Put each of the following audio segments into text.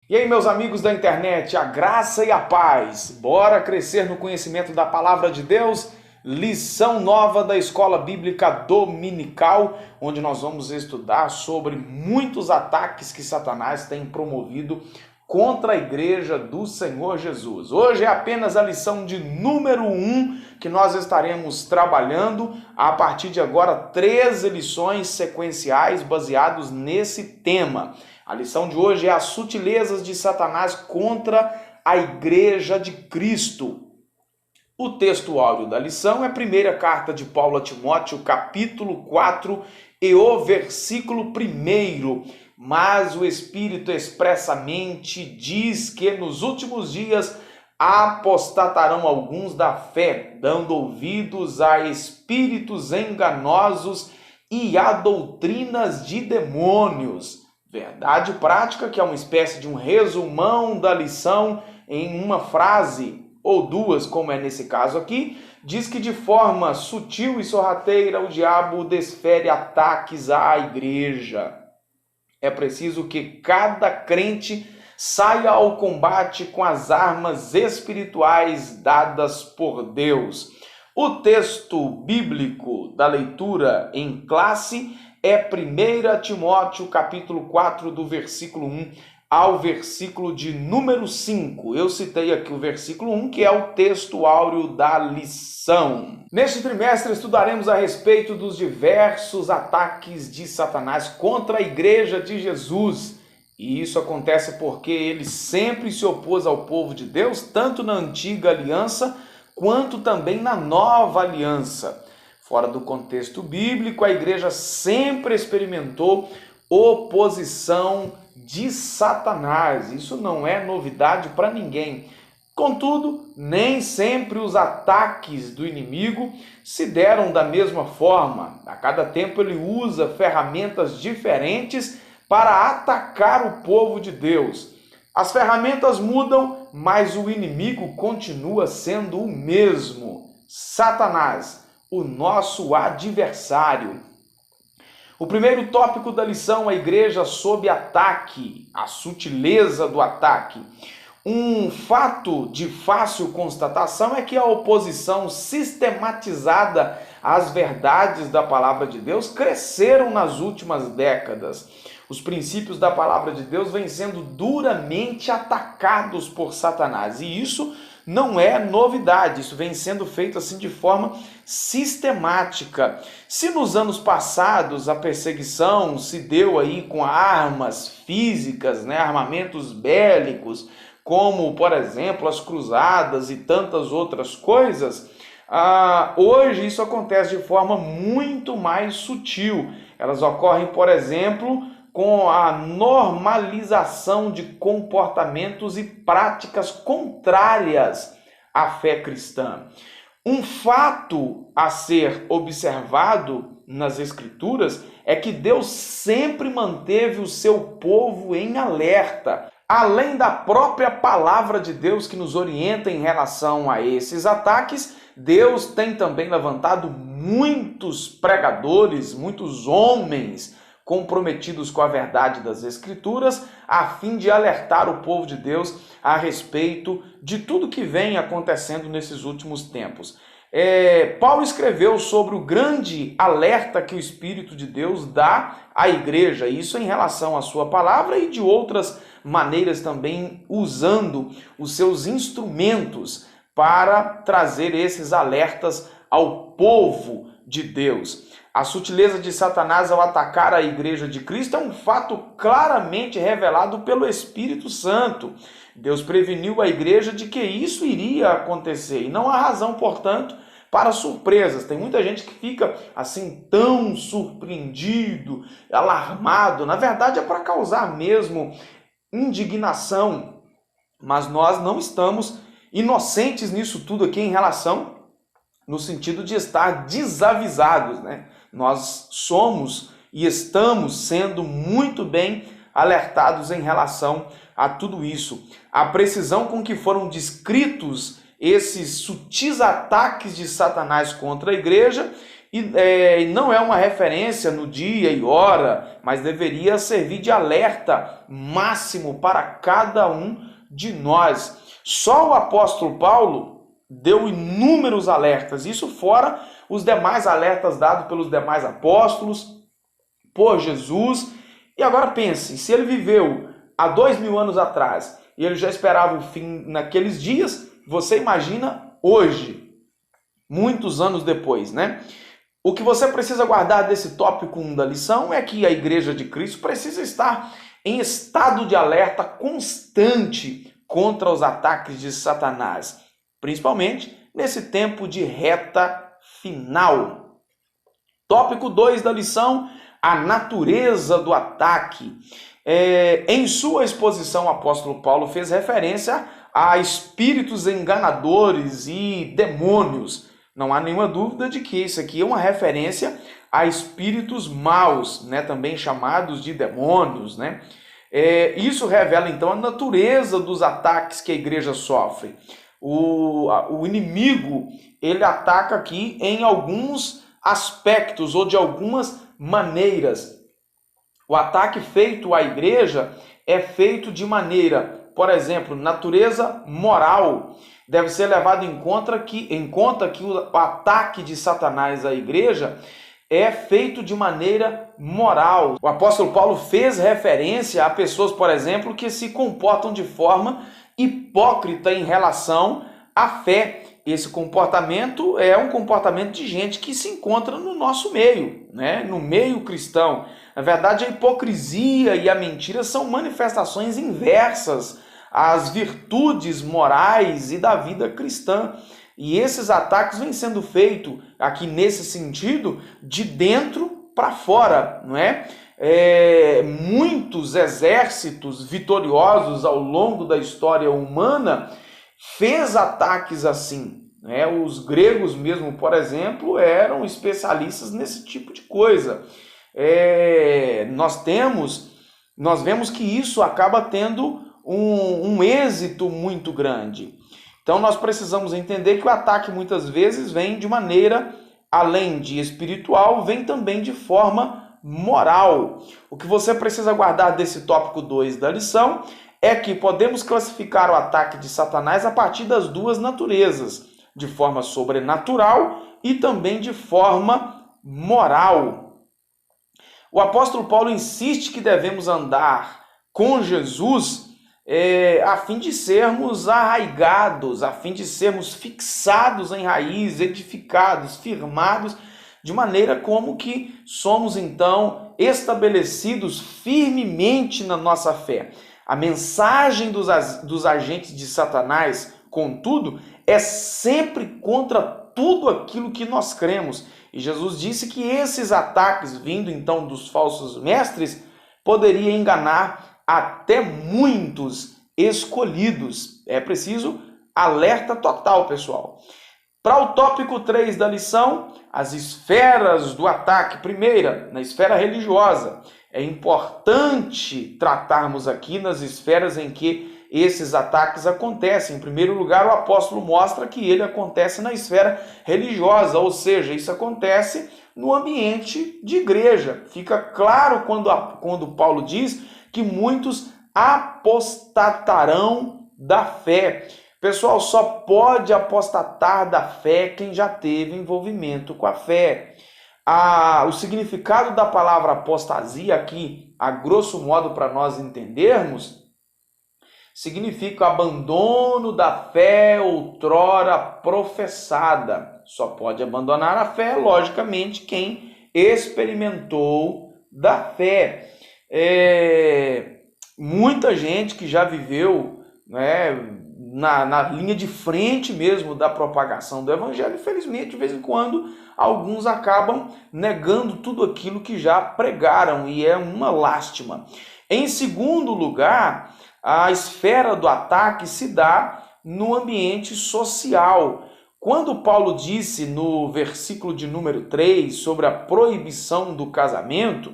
E aí, meus amigos da internet, a graça e a paz. Bora crescer no conhecimento da palavra de Deus? Lição nova da Escola Bíblica Dominical, onde nós vamos estudar sobre muitos ataques que Satanás tem promovido contra a igreja do Senhor Jesus. Hoje é apenas a lição de número 1 que nós estaremos trabalhando. A partir de agora, 13 lições sequenciais baseados nesse tema. A lição de hoje é as sutilezas de Satanás contra a igreja de Cristo. O texto áureo da lição é a primeira carta de Paulo a Timóteo, capítulo 4 e o versículo 1. Mas o Espírito expressamente diz que nos últimos dias apostatarão alguns da fé, dando ouvidos a espíritos enganosos e a doutrinas de demônios. Verdade prática, que é uma espécie de um resumão da lição em uma frase ou duas, como é nesse caso aqui, diz que de forma sutil e sorrateira o diabo desfere ataques à igreja. É preciso que cada crente saia ao combate com as armas espirituais dadas por Deus. O texto bíblico da leitura em classe é 1 Timóteo, capítulo 4, do versículo 1 ao versículo de número 5. Eu citei aqui o versículo 1, que é o texto áureo da lição. Neste trimestre estudaremos a respeito dos diversos ataques de Satanás contra a igreja de Jesus. E isso acontece porque ele sempre se opôs ao povo de Deus, tanto na antiga aliança, quanto também na nova aliança. Fora do contexto bíblico, a igreja sempre experimentou oposição de Satanás. Isso não é novidade para ninguém. Contudo, nem sempre os ataques do inimigo se deram da mesma forma. A cada tempo ele usa ferramentas diferentes para atacar o povo de Deus. As ferramentas mudam, mas o inimigo continua sendo o mesmo. Satanás, o nosso adversário. O primeiro tópico da lição, a igreja sob ataque, a sutileza do ataque. Um fato de fácil constatação é que a oposição sistematizada às verdades da palavra de Deus cresceram nas últimas décadas. Os princípios da palavra de Deus vêm sendo duramente atacados por Satanás, e isso não é novidade, isso vem sendo feito assim de forma sistemática. Se nos anos passados a perseguição se deu aí com armas físicas, armamentos bélicos, como por exemplo as cruzadas e tantas outras coisas, hoje isso acontece de forma muito mais sutil. Elas ocorrem, por exemplo, com a normalização de comportamentos e práticas contrárias à fé cristã. Um fato a ser observado nas Escrituras é que Deus sempre manteve o seu povo em alerta. Além da própria palavra de Deus que nos orienta em relação a esses ataques, Deus tem também levantado muitos pregadores, muitos homens comprometidos com a verdade das Escrituras, a fim de alertar o povo de Deus a respeito de tudo que vem acontecendo nesses últimos tempos. Paulo escreveu sobre o grande alerta que o Espírito de Deus dá à igreja, isso em relação à sua palavra e de outras maneiras também, usando os seus instrumentos para trazer esses alertas ao povo de Deus. A sutileza de Satanás ao atacar a igreja de Cristo é um fato claramente revelado pelo Espírito Santo. Deus preveniu a igreja de que isso iria acontecer e não há razão, portanto, para surpresas. Tem muita gente que fica assim tão surpreendido, alarmado. Na verdade é para causar mesmo indignação, mas nós não estamos inocentes nisso tudo aqui em relação, no sentido de estar desavisados, Nós somos e estamos sendo muito bem alertados em relação a tudo isso. A precisão com que foram descritos esses sutis ataques de Satanás contra a igreja E não é uma referência no dia e hora, mas deveria servir de alerta máximo para cada um de nós. Só o apóstolo Paulo deu inúmeros alertas, isso fora os demais alertas dados pelos demais apóstolos, por Jesus. E agora pense, se ele viveu há 2000 anos atrás e ele já esperava o fim naqueles dias, você imagina hoje, muitos anos depois, né? O que você precisa guardar desse tópico 1 da lição é que a Igreja de Cristo precisa estar em estado de alerta constante contra os ataques de Satanás, principalmente nesse tempo de reta final. Tópico 2 da lição, a natureza do ataque. Em sua exposição, o apóstolo Paulo fez referência a espíritos enganadores e demônios. Não há nenhuma dúvida de que isso aqui é uma referência a espíritos maus, né, também chamados de demônios, né? Isso revela então a natureza dos ataques que a igreja sofre. O inimigo, ele ataca aqui em alguns aspectos ou de algumas maneiras. O ataque feito à igreja é feito de maneira, por exemplo, natureza moral. Deve ser levado em conta que o ataque de Satanás à igreja é feito de maneira moral. O apóstolo Paulo fez referência a pessoas, por exemplo, que se comportam de forma hipócrita em relação à fé. Esse comportamento é um comportamento de gente que se encontra no nosso meio, né? No meio cristão. Na verdade, a hipocrisia e a mentira são manifestações inversas às virtudes morais e da vida cristã. E esses ataques vêm sendo feitos aqui nesse sentido de dentro para fora, não é? Muitos exércitos vitoriosos ao longo da história humana fez ataques assim, né? Os gregos mesmo, por exemplo, eram especialistas nesse tipo de coisa. Nós vemos que isso acaba tendo um êxito muito grande. Então nós precisamos entender que o ataque muitas vezes vem de maneira, além de espiritual, vem também de forma moral. O que você precisa guardar desse tópico 2 da lição é que podemos classificar o ataque de Satanás a partir das duas naturezas, de forma sobrenatural e também de forma moral. O apóstolo Paulo insiste que devemos andar com Jesus a fim de sermos arraigados, a fim de sermos fixados em raiz, edificados, firmados, de maneira como que somos então estabelecidos firmemente na nossa fé. A mensagem dos agentes de Satanás, contudo, é sempre contra tudo aquilo que nós cremos. E Jesus disse que esses ataques, vindo então dos falsos mestres, poderiam enganar até muitos escolhidos. É preciso alerta total, pessoal. Para o tópico 3 da lição, as esferas do ataque. Primeira, na esfera religiosa. É importante tratarmos aqui nas esferas em que esses ataques acontecem. Em primeiro lugar, o apóstolo mostra que ele acontece na esfera religiosa, ou seja, isso acontece no ambiente de igreja. Fica claro quando Paulo diz que muitos apostatarão da fé. Pessoal, só pode apostatar da fé quem já teve envolvimento com a fé. O significado da palavra apostasia aqui, a grosso modo para nós entendermos, significa abandono da fé outrora professada. Só pode abandonar a fé, logicamente, quem experimentou da fé. Muita gente que já viveu, né, na linha de frente mesmo da propagação do evangelho, infelizmente, de vez em quando, alguns acabam negando tudo aquilo que já pregaram, e é uma lástima. Em segundo lugar, a esfera do ataque se dá no ambiente social. Quando Paulo disse no versículo de número 3 sobre a proibição do casamento,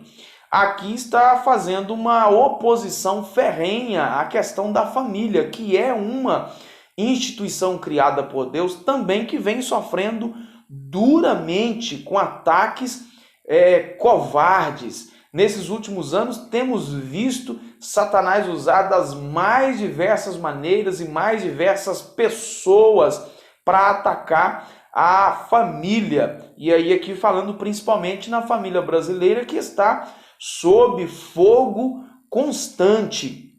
aqui está fazendo uma oposição ferrenha à questão da família, que é uma instituição criada por Deus também que vem sofrendo duramente com ataques covardes. Nesses últimos anos, temos visto Satanás usar das mais diversas maneiras e mais diversas pessoas para atacar a família. E aí aqui falando principalmente na família brasileira, que está sob fogo constante.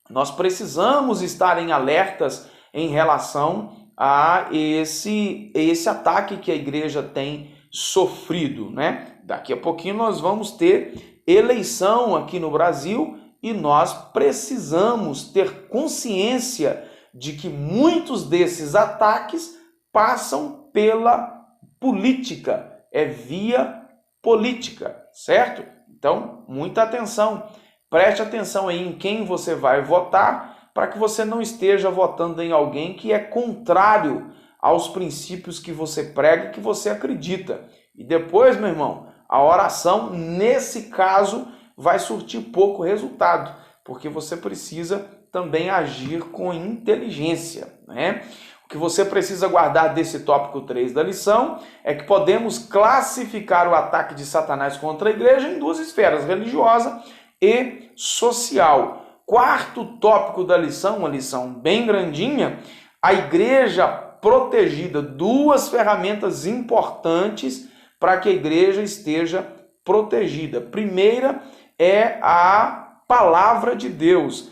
Nós precisamos estar em alertas em relação a esse ataque que a igreja tem sofrido, né? Daqui a pouquinho nós vamos ter eleição aqui no Brasil e nós precisamos ter consciência de que muitos desses ataques passam pela política, é via política, certo? Então, muita atenção, preste atenção aí em quem você vai votar, para que você não esteja votando em alguém que é contrário aos princípios que você prega e que você acredita. E depois, meu irmão, a oração, nesse caso, vai surtir pouco resultado, porque você precisa também agir com inteligência, né? O que você precisa guardar desse tópico 3 da lição é que podemos classificar o ataque de Satanás contra a igreja em duas esferas, religiosa e social. Quarto tópico da lição, uma lição bem grandinha, a igreja protegida, duas ferramentas importantes para que a igreja esteja protegida. Primeira é a palavra de Deus.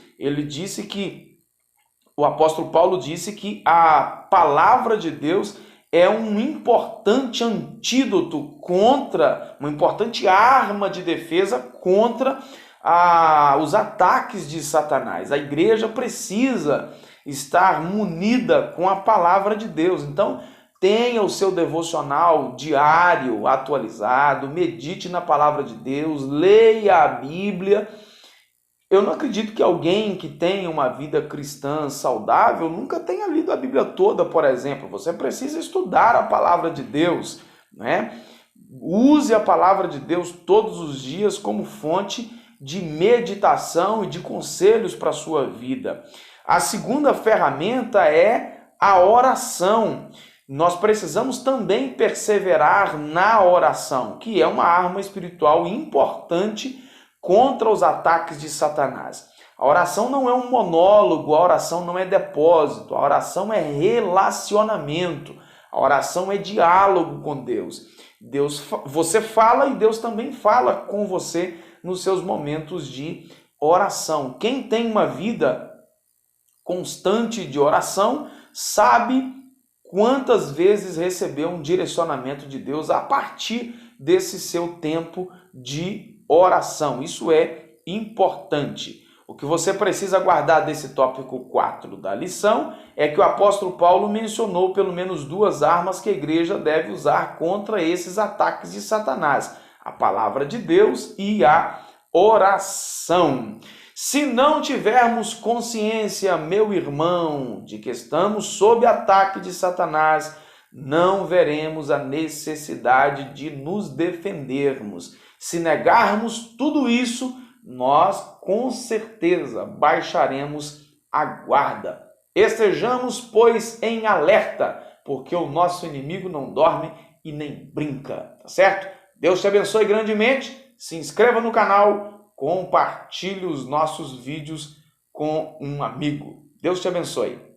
O apóstolo Paulo disse que a palavra de Deus é um importante antídoto contra, uma importante arma de defesa contra os ataques de Satanás. A igreja precisa estar munida com a palavra de Deus. Então, tenha o seu devocional diário atualizado, medite na palavra de Deus, leia a Bíblia. Eu não acredito que alguém que tenha uma vida cristã saudável nunca tenha lido a Bíblia toda, por exemplo. Você precisa estudar a palavra de Deus, né? Use a palavra de Deus todos os dias como fonte de meditação e de conselhos para a sua vida. A segunda ferramenta é a oração. Nós precisamos também perseverar na oração, que é uma arma espiritual importante contra os ataques de Satanás. A oração não é um monólogo, a oração não é depósito, a oração é relacionamento, a oração é diálogo com Deus. Você fala e Deus também fala com você nos seus momentos de oração. Quem tem uma vida constante de oração sabe quantas vezes recebeu um direcionamento de Deus a partir desse seu tempo de oração. Isso é importante. O que você precisa guardar desse tópico 4 da lição é que o apóstolo Paulo mencionou pelo menos duas armas que a igreja deve usar contra esses ataques de Satanás: a palavra de Deus e a oração. Se não tivermos consciência, meu irmão, de que estamos sob ataque de Satanás, não veremos a necessidade de nos defendermos. Se negarmos tudo isso, nós com certeza baixaremos a guarda. Estejamos, pois, em alerta, porque o nosso inimigo não dorme e nem brinca, tá certo? Deus te abençoe grandemente, se inscreva no canal, compartilhe os nossos vídeos com um amigo. Deus te abençoe.